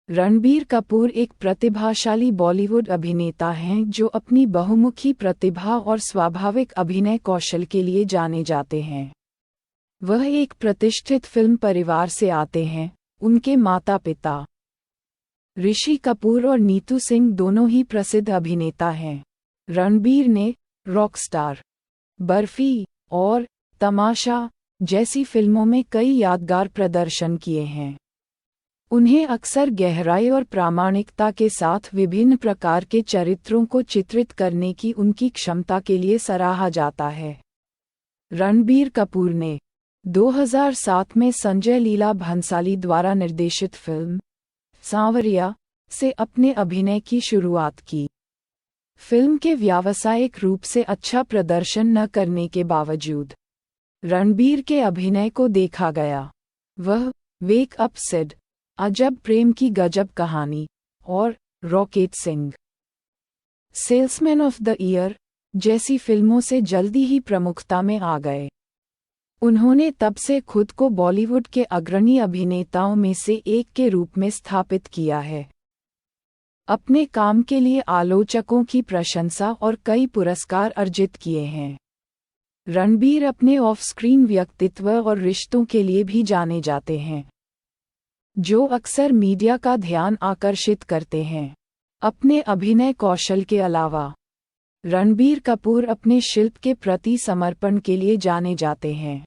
रणबीर कपूर एक प्रतिभाशाली बॉलीवुड अभिनेता हैं जो अपनी बहुमुखी प्रतिभा और स्वाभाविक अभिनय कौशल के लिए जाने जाते हैं। वह एक प्रतिष्ठित फिल्म परिवार से आते हैं। उनके माता पिता ऋषि कपूर और नीतू सिंह दोनों ही प्रसिद्ध अभिनेता हैं। रणबीर ने रॉकस्टार, बर्फी और तमाशा जैसी फिल्मों में कई यादगार प्रदर्शन किए हैं। उन्हें अक्सर गहराई और प्रामाणिकता के साथ विभिन्न प्रकार के चरित्रों को चित्रित करने की उनकी क्षमता के लिए सराहा जाता है। रणबीर कपूर ने 2007 में संजय लीला भंसाली द्वारा निर्देशित फिल्म सांवरिया से अपने अभिनय की शुरुआत की। फिल्म के व्यावसायिक रूप से अच्छा प्रदर्शन न करने के बावजूद रणबीर के अभिनय को देखा गया। वह वेक अप सिड, अजब प्रेम की गजब कहानी और rocket Singh, salesman of the year जैसी फिल्मों से जल्दी ही प्रमुखता में आ गए। उन्होंने तब से खुद को बॉलीवुड के अग्रणी अभिनेताओं में से एक के रूप में स्थापित किया है। अपने काम के लिए आलोचकों की प्रशंसा और कई पुरस्कार अर्जित किए हैं। रणबीर अपने ऑफ स्क्रीन व्यक्तित्व और रिश्तों के लिए भी जाने जाते हैं, जो अक्सर मीडिया का ध्यान आकर्षित करते हैं। अपने अभिनय कौशल के अलावा रणबीर कपूर अपने शिल्प के प्रति समर्पण के लिए जाने जाते हैं।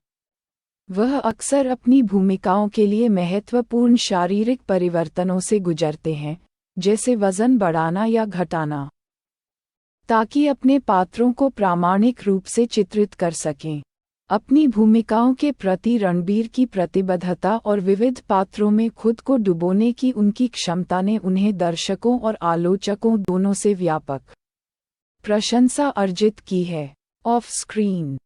वह अक्सर अपनी भूमिकाओं के लिए महत्वपूर्ण शारीरिक परिवर्तनों से गुजरते हैं, जैसे वजन बढ़ाना या घटाना, ताकि अपने पात्रों को प्रामाणिक रूप से चित्रित कर सकें। अपनी भूमिकाओं के प्रति रणबीर की प्रतिबद्धता और विविध पात्रों में खुद को डुबोने की उनकी क्षमता ने उन्हें दर्शकों और आलोचकों दोनों से व्यापक प्रशंसा अर्जित की है। ऑफ स्क्रीन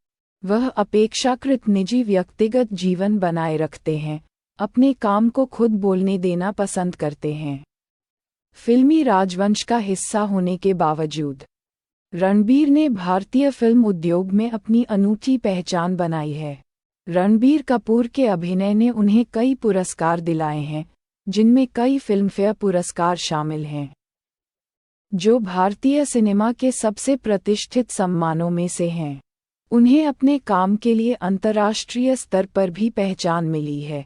वह अपेक्षाकृत निजी व्यक्तिगत जीवन बनाए रखते हैं, अपने काम को खुद बोलने देना पसंद करते हैं। फिल्मी राजवंश का हिस्सा होने के बावजूद रणबीर ने भारतीय फिल्म उद्योग में अपनी अनूठी पहचान बनाई है। रणबीर कपूर के अभिनय ने उन्हें कई पुरस्कार दिलाए हैं, जिनमें कई फिल्मफेयर पुरस्कार शामिल हैं, जो भारतीय सिनेमा के सबसे प्रतिष्ठित सम्मानों में से हैं। उन्हें अपने काम के लिए अंतर्राष्ट्रीय स्तर पर भी पहचान मिली है।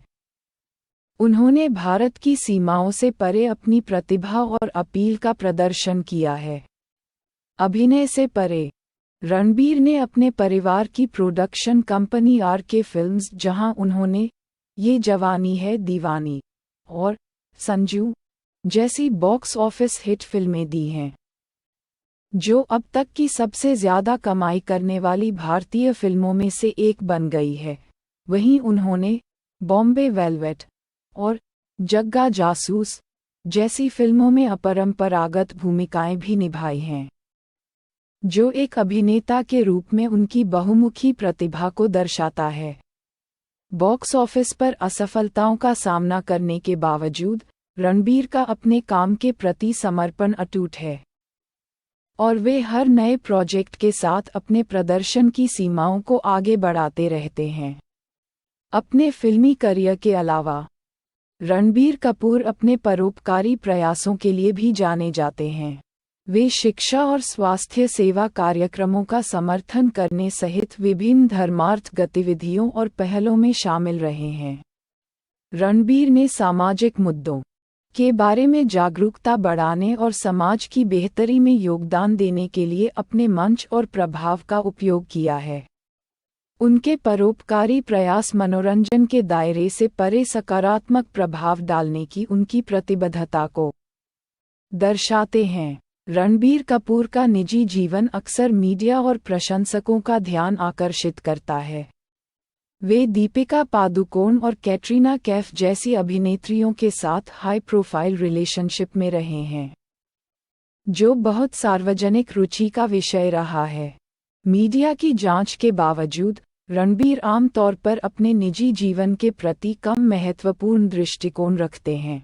उन्होंने भारत की सीमाओं से परे अपनी प्रतिभा और अपील का प्रदर्शन किया है। अभिनय से परे रणबीर ने अपने परिवार की प्रोडक्शन कंपनी आर.के फिल्म्स, जहां उन्होंने ये जवानी है दीवानी और संजू जैसी बॉक्स ऑफिस हिट फिल्में दी हैं, जो अब तक की सबसे ज्यादा कमाई करने वाली भारतीय फिल्मों में से एक बन गई है। वहीं उन्होंने बॉम्बे वेलवेट और जग्गा जासूस जैसी फिल्मों में अपरंपरागत भूमिकाएं भी निभाई हैं, जो एक अभिनेता के रूप में उनकी बहुमुखी प्रतिभा को दर्शाता है। बॉक्स ऑफिस पर असफलताओं का सामना करने के बावजूद रणबीर का अपने काम के प्रति समर्पण अटूट है, और वे हर नए प्रोजेक्ट के साथ अपने प्रदर्शन की सीमाओं को आगे बढ़ाते रहते हैं। अपने फिल्मी करियर के अलावा रणबीर कपूर अपने परोपकारी प्रयासों के लिए भी जाने जाते हैं। वे शिक्षा और स्वास्थ्य सेवा कार्यक्रमों का समर्थन करने सहित विभिन्न धर्मार्थ गतिविधियों और पहलों में शामिल रहे हैं। रणबीर ने सामाजिक मुद्दों के बारे में जागरूकता बढ़ाने और समाज की बेहतरी में योगदान देने के लिए अपने मंच और प्रभाव का उपयोग किया है। उनके परोपकारी प्रयास मनोरंजन के दायरे से परे सकारात्मक प्रभाव डालने की उनकी प्रतिबद्धता को दर्शाते हैं। रणबीर कपूर का निजी जीवन अक्सर मीडिया और प्रशंसकों का ध्यान आकर्षित करता है। वे दीपिका पादुकोण और कैटरीना कैफ जैसी अभिनेत्रियों के साथ हाई प्रोफाइल रिलेशनशिप में रहे हैं, जो बहुत सार्वजनिक रुचि का विषय रहा है। मीडिया की जांच के बावजूद रणबीर आमतौर पर अपने निजी जीवन के प्रति कम महत्वपूर्ण दृष्टिकोण रखते हैं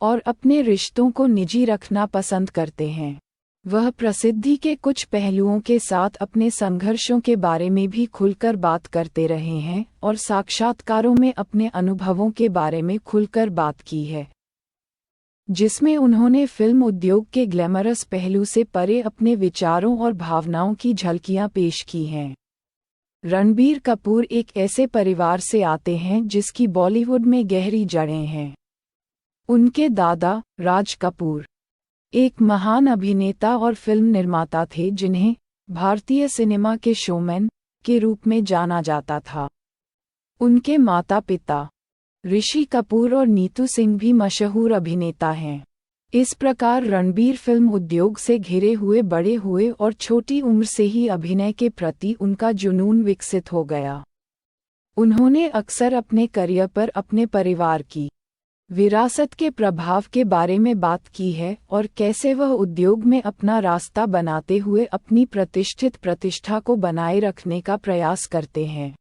और अपने रिश्तों को निजी रखना पसंद करते हैं। वह प्रसिद्धि के कुछ पहलुओं के साथ अपने संघर्षों के बारे में भी खुलकर बात करते रहे हैं और साक्षात्कारों में अपने अनुभवों के बारे में खुलकर बात की है। जिसमें उन्होंने फिल्म उद्योग के ग्लैमरस पहलू से परे अपने विचारों और भावनाओं की झलकियां पेश की हैं। रणबीर कपूर एक ऐसे परिवार से आते हैं जिसकी बॉलीवुड में गहरी जड़ें हैं। उनके दादा, राज कपूर, एक महान अभिनेता और फिल्म निर्माता थे जिन्हें भारतीय सिनेमा के शोमैन के रूप में जाना जाता था। उनके माता-पिता ऋषि कपूर और नीतू सिंह भी मशहूर अभिनेता हैं। इस प्रकार रणबीर फिल्म उद्योग से घिरे हुए बड़े हुए और छोटी उम्र से ही अभिनय के प्रति उनका जुनून विकसित हो गया। उन्होंने अक्सर अपने करियर पर अपने परिवार की विरासत के प्रभाव के बारे में बात की है और कैसे वह उद्योग में अपना रास्ता बनाते हुए अपनी प्रतिष्ठा को बनाए रखने का प्रयास करते हैं।